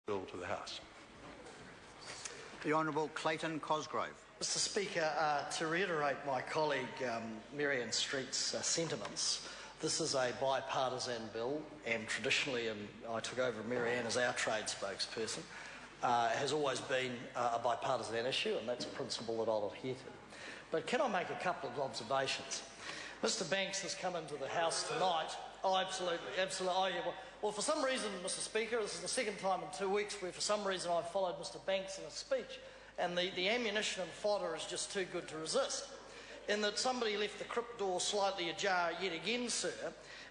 bill to the House. The Honourable Clayton Cosgrove. Mr Speaker, to reiterate my colleague Marianne Street's sentiments, this is a bipartisan bill, and traditionally, and I took over Marianne as our trade spokesperson, has always been a bipartisan issue, and that's a principle that I'll adhere to. But can I make a couple of observations? Mr Banks has come into the House tonight. Oh, absolutely. Oh, yeah. Well, for some reason, Mr Speaker, this is the second time in 2 weeks where for some reason I've followed Mr Banks in a speech, and the ammunition and fodder is just too good to resist. In that somebody left the crypt door slightly ajar yet again, sir,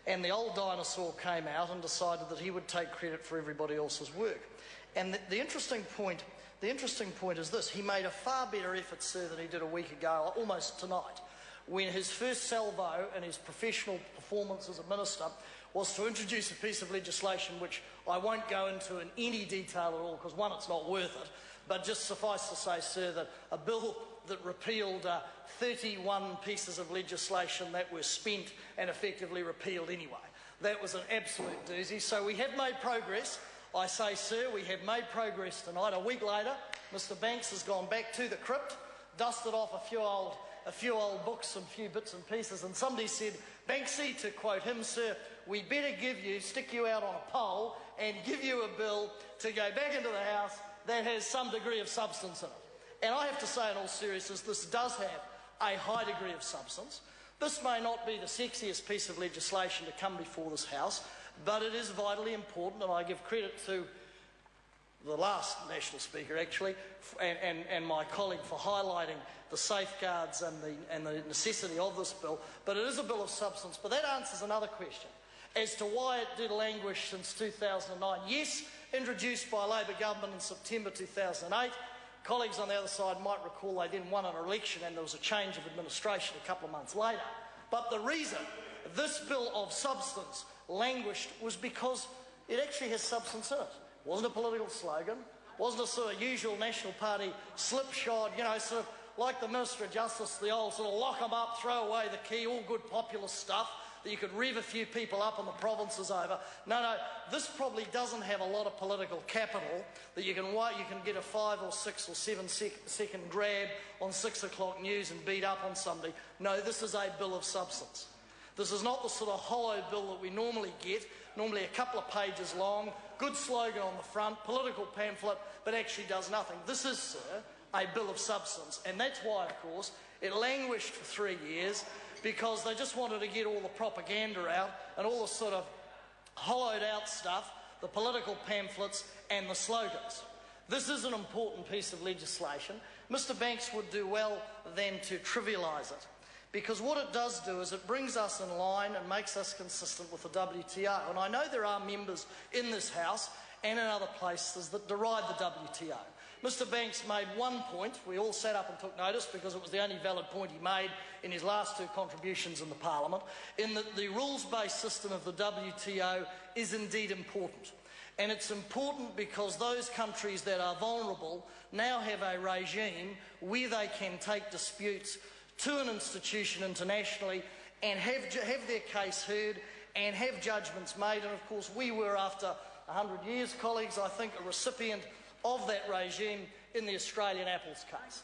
and the old dinosaur came out and decided that he would take credit for everybody else's work. And the interesting point is this: he made a far better effort, sir, than he did a week ago, almost tonight, when his first salvo in his professional performance as a minister was to introduce a piece of legislation which I won't go into in any detail at all, because one, it's not worth it, but just suffice to say, sir, that a bill that repealed 31 pieces of legislation that were spent and effectively repealed anyway. That was an absolute doozy. So we have made progress. I say, sir, we have made progress tonight. A week later, Mr Banks has gone back to the crypt, dusted off a few old books and a few bits and pieces, and somebody said, Banksy, to quote him, sir, we better stick you out on a pole and give you a bill to go back into the House that has some degree of substance in it. And I have to say, in all seriousness, this does have a high degree of substance. This may not be the sexiest piece of legislation to come before this House, but it is vitally important, and I give credit to the last National Speaker, actually, and my colleague for highlighting the safeguards and the necessity of this bill. But it is a bill of substance. But that answers another question as to why it did languish since 2009. Yes, introduced by a Labor government in September 2008. Colleagues on the other side might recall they then won an election and there was a change of administration a couple of months later. But the reason this bill of substance languished was because it actually has substance in it. It wasn't a political slogan, wasn't a sort of usual National Party slipshod, sort of like the Minister of Justice, the old sort of lock 'em up, throw away the key, all good populist stuff that you could rev a few people up in the provinces over. No, this probably doesn't have a lot of political capital that you can get a 5 or 6 or 7 second grab on 6 o'clock news and beat up on somebody. No, this is a bill of substance. This is not the sort of hollow bill that we normally get, normally a couple of pages long, good slogan on the front, political pamphlet, but actually does nothing. This is, sir, a bill of substance, and that's why, of course, it languished for 3 years, because they just wanted to get all the propaganda out and all the sort of hollowed out stuff, the political pamphlets and the slogans. This is an important piece of legislation. Mr Banks would do well then to trivialise it, because what it does do is it brings us in line and makes us consistent with the WTO. And I know there are members in this House and in other places that deride the WTO. Mr Banks made one point. We all sat up and took notice because it was the only valid point he made in his last 2 contributions in the Parliament, in that the rules-based system of the WTO is indeed important. And it's important because those countries that are vulnerable now have a regime where they can take disputes to an institution internationally and have their case heard and have judgments made. And of course we were, after 100 years, colleagues, I think, a recipient of that regime in the Australian apples case.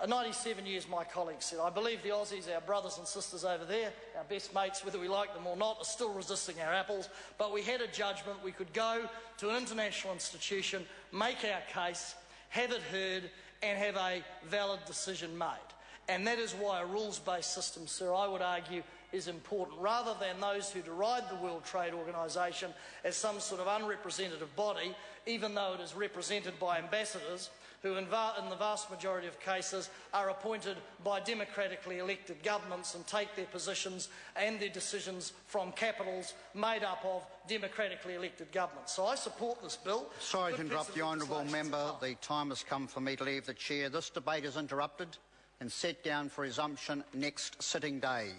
97 years, my colleague said. I believe the Aussies, our brothers and sisters over there, our best mates, whether we like them or not, are still resisting our apples. But we had a judgment. We could go to an international institution, make our case, have it heard, and have a valid decision made. And that is why a rules-based system, sir, I would argue, is important, rather than those who deride the World Trade Organisation as some sort of unrepresentative body, even though it is represented by ambassadors who in the vast majority of cases are appointed by democratically elected governments and take their positions and their decisions from capitals made up of democratically elected governments. So I support this bill. Sorry to interrupt the honourable member. The time has come for me to leave the chair. This debate is interrupted and set down for resumption next sitting day.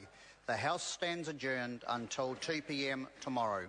The House stands adjourned until 2 p.m. tomorrow.